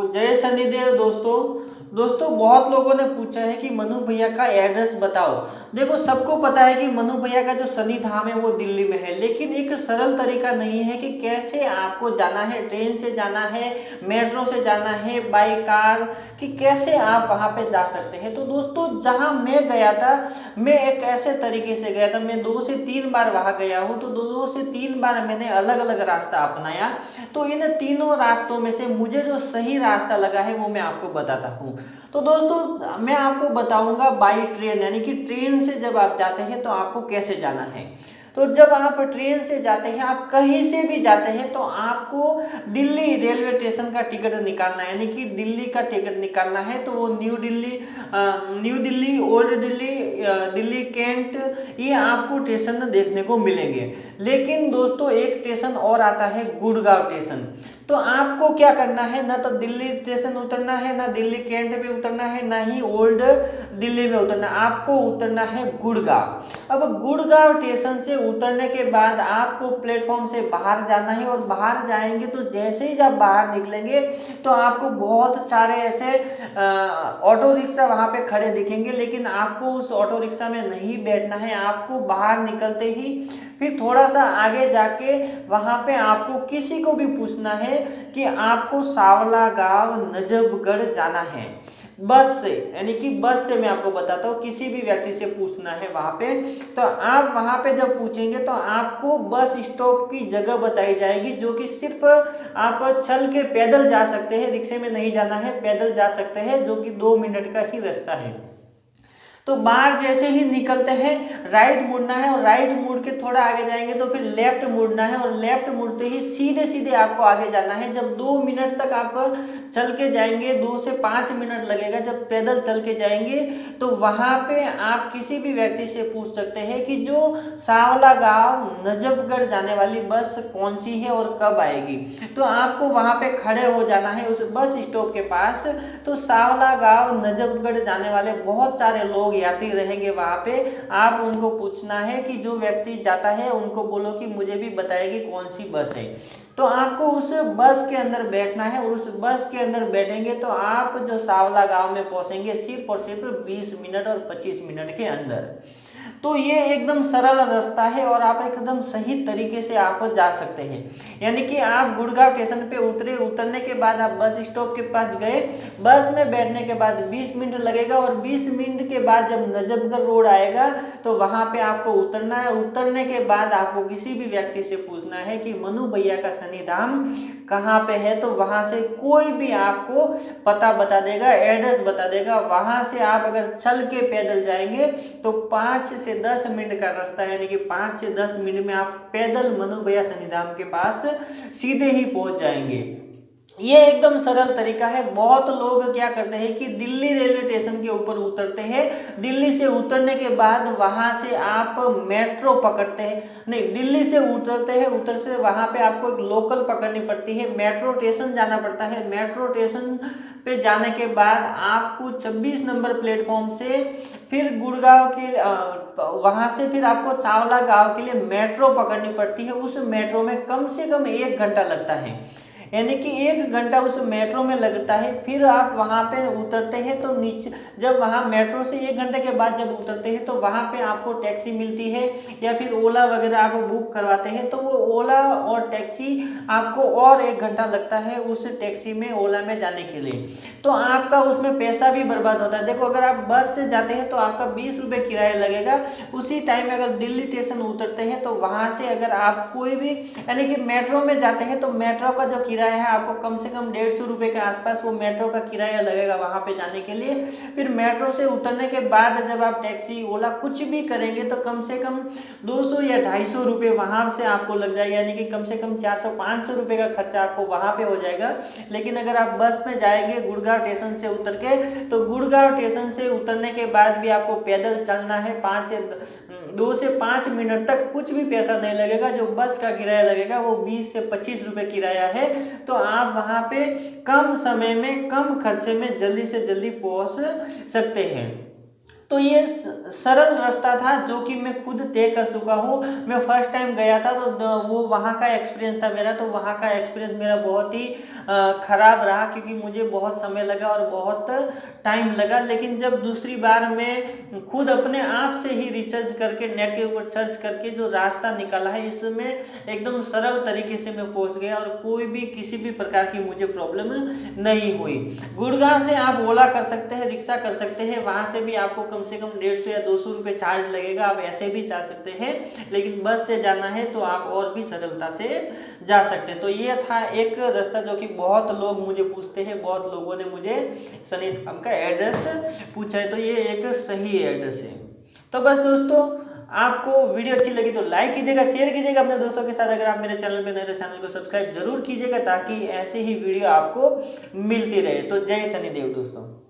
जय शनिदेव दोस्तों बहुत लोगों ने पूछा है कि मनु भैया का एड्रेस बताओ। देखो सबको पता है कि मनु भैया का जो शनि धाम है वो दिल्ली में है, लेकिन एक सरल तरीका नहीं है कि कैसे आपको जाना है। ट्रेन से जाना है, मेट्रो से जाना है, बाई कार, कि कैसे आप वहाँ पे जा सकते हैं। तो दोस्तों जहाँ मैं गया था, मैं एक ऐसे तरीके से गया था, मैं 2 से 3 बार वहाँ गया हूँ। तो 2 से 3 बार मैंने अलग अलग रास्ता अपनाया। तो इन तीनों रास्तों में से मुझे जो सही रास्ता लगा है वो मैं आपको बताता हूँ। तो दोस्तों मैं आपको बताऊंगा बाई ट्रेन, यानी कि ट्रेन से जब आप जाते हैं तो आपको कैसे जाना है। तो जब आप ट्रेन से जाते हैं, आप कहीं से भी जाते हैं, तो आपको दिल्ली रेलवे स्टेशन का टिकट निकालना है, यानी कि दिल्ली का टिकट निकालना है। तो वो new Delhi, old Delhi, Delhi Cantt, ये आपको स्टेशन देखने को मिलेंगे। लेकिन दोस्तों एक स्टेशन और आता है गुड़गांव स्टेशन। तो आपको क्या करना है, ना तो दिल्ली स्टेशन उतरना है, ना दिल्ली कैंट पे उतरना है, ना ही ओल्ड दिल्ली में उतरना, आपको उतरना है गुड़गांव। अब गुड़गांव स्टेशन से उतरने के बाद आपको प्लेटफॉर्म से बाहर जाना है, और बाहर जाएंगे तो जैसे ही जब बाहर निकलेंगे तो आपको बहुत सारे ऐसे ऑटो रिक्शा वहाँ पे खड़े दिखेंगे, लेकिन आपको उस ऑटो रिक्शा में नहीं बैठना है। आपको बाहर निकलते ही फिर थोड़ा सा आगे जाके वहाँ पे आपको किसी को भी पूछना है कि आपको सावला गांव नजफगढ़ जाना है, बस से, यानी कि बस से मैं आपको बताता हूँ, किसी भी व्यक्ति से पूछना है वहाँ पे। तो आप वहाँ पे जब पूछेंगे तो आपको बस स्टॉप की जगह बताई जाएगी, जो कि सिर्फ आप चल के पैदल जा सकते हैं, रिक्शे में नहीं जाना है, पैदल जा सकते हैं, जो कि 2 मिनट का ही रास्ता है। तो बाहर जैसे ही निकलते हैं राइट मुड़ना है, और राइट मुड़ के थोड़ा आगे जाएंगे तो फिर लेफ्ट मुड़ना है, और लेफ्ट मुड़ते ही सीधे सीधे आपको आगे जाना है। जब 2 मिनट तक आप चल के जाएंगे, 2 से 5 मिनट लगेगा जब पैदल चल के जाएंगे, तो वहाँ पे आप किसी भी व्यक्ति से पूछ सकते हैं कि जो सावला गांव नजफगढ़ जाने वाली बस कौन सी है और कब आएगी। तो आपको वहाँ पे खड़े हो जाना है उस बस स्टॉप के पास। तो सावला गांव नजफगढ़ जाने वाले बहुत सारे लोग यात्री रहेंगे वहाँ पे। आप उनको पूछना है कि जो व्यक्ति जाता है उनको बोलो कि मुझे भी बताएगी कौन सी बस है। तो आपको उस बस के अंदर बैठना है, और उस बस के अंदर बैठेंगे तो आप जो सावला गांव में पहुंचेंगे सिर्फ और सिर्फ 20 मिनट और 25 मिनट के अंदर। तो ये एकदम सरल रास्ता है, और आप एकदम सही तरीके से आप जा सकते हैं। यानी कि आप गुड़गांव स्टेशन पे उतरे, उतरने के बाद आप बस स्टॉप के पास गए, बस में बैठने के बाद 20 मिनट लगेगा, और 20 मिनट के बाद जब नजफगढ़ रोड आएगा तो वहाँ पे आपको उतरना है। उतरने के बाद आपको किसी भी व्यक्ति से पूछना है कि मनु भैया का शनि धाम कहाँ पे है। तो वहाँ से कोई भी आपको पता बता देगा, एड्रेस बता देगा। वहाँ से आप अगर चल के पैदल जाएंगे तो 5 से 10 मिनट का रास्ता है, यानी कि 5 से 10 मिनट में आप पैदल मनु भैया शनि धाम के पास सीधे ही पहुंच जाएंगे। ये एकदम सरल तरीका है। बहुत लोग क्या करते हैं कि दिल्ली रेलवे स्टेशन के ऊपर उतरते हैं, दिल्ली से उतरने के बाद वहां से आप मेट्रो पकड़ते हैं, नहीं, दिल्ली से उतरते हैं, उतर से वहां पे आपको एक लोकल पकड़नी पड़ती है, मेट्रो स्टेशन जाना पड़ता है। मेट्रो स्टेशन पे जाने के बाद आपको 26 नंबर प्लेटफॉर्म से फिर गुड़गांव के वहां से फिर आपको सावला गांव के लिए मेट्रो पकड़नी पड़ती है। उस मेट्रो में कम से कम 1 घंटा लगता है, यानी कि 1 घंटा उस मेट्रो में लगता है। फिर आप वहाँ पे उतरते हैं तो नीचे, जब वहाँ मेट्रो से 1 घंटे के बाद जब उतरते हैं तो वहाँ पे आपको टैक्सी मिलती है, या फिर ओला वगैरह आप बुक करवाते हैं। तो वो ओला और टैक्सी आपको और 1 घंटा लगता है उस टैक्सी में, ओला में जाने के लिए। तो आपका उसमें पैसा भी बर्बाद होता है। देखो अगर आप बस से जाते हैं तो आपका 20 रुपये किराया लगेगा। उसी टाइम में अगर दिल्ली स्टेशन उतरते हैं तो वहाँ से अगर आप कोई भी, यानी कि मेट्रो में जाते हैं तो मेट्रो का जो किराया है आपको कम से कम 150 रुपये के आसपास वो मेट्रो का किराया लगेगा वहाँ पे जाने के लिए। फिर मेट्रो से उतरने के बाद जब आप टैक्सी ओला कुछ भी करेंगे तो कम से कम 200 या 250 रुपये वहाँ से आपको लग जाएगा, यानी कि कम से कम 400-500 रुपये का खर्चा आपको वहाँ पे हो जाएगा। लेकिन अगर आप बस में जाएंगे गुड़गांव स्टेशन से उतर के, तो गुड़गांव स्टेशन से उतरने के बाद भी आपको पैदल चलना है 2 से 5 मिनट तक, कुछ भी पैसा नहीं लगेगा। जो बस का किराया लगेगा वो 20 से 25 रुपये किराया है। तो आप वहाँ पे कम समय में कम खर्चे में जल्दी से जल्दी पहुँच सकते हैं। तो ये सरल रास्ता था जो कि मैं खुद तय कर चुका हूँ। मैं फर्स्ट टाइम गया था तो वो वहाँ का एक्सपीरियंस था मेरा, तो वहाँ का एक्सपीरियंस मेरा बहुत ही ख़राब रहा, क्योंकि मुझे बहुत समय लगा और बहुत टाइम लगा। लेकिन जब दूसरी बार मैं खुद अपने आप से ही रिसर्च करके, नेट के ऊपर सर्च करके जो रास्ता निकाला है, इसमें एकदम सरल तरीके से मैं पहुँच गया और कोई भी किसी भी प्रकार की मुझे प्रॉब्लम नहीं हुई। गुड़गांव से आप ओला कर सकते हैं, रिक्शा कर सकते हैं, वहाँ से भी आपको कम से कम 150 या 200 रुपये चार्ज लगेगा। आप ऐसे भी जा सकते हैं, लेकिन बस से जाना है तो आप और भी सरलता से जा सकते हैं। तो ये था एक रास्ता जो कि बहुत लोग मुझे पूछते हैं, बहुत लोगों ने मुझे सनी धाम का एड्रेस पूछा है, तो ये एक सही एड्रेस है। तो बस दोस्तों, आपको वीडियो अच्छी लगी तो लाइक कीजिएगा, शेयर कीजिएगा अपने दोस्तों के साथ। अगर आप मेरे चैनल पे नए तो चैनल को सब्सक्राइब जरूर कीजिएगा, ताकि ऐसे ही वीडियो आपको मिलती रहे। तो जय शनिदेव दोस्तों।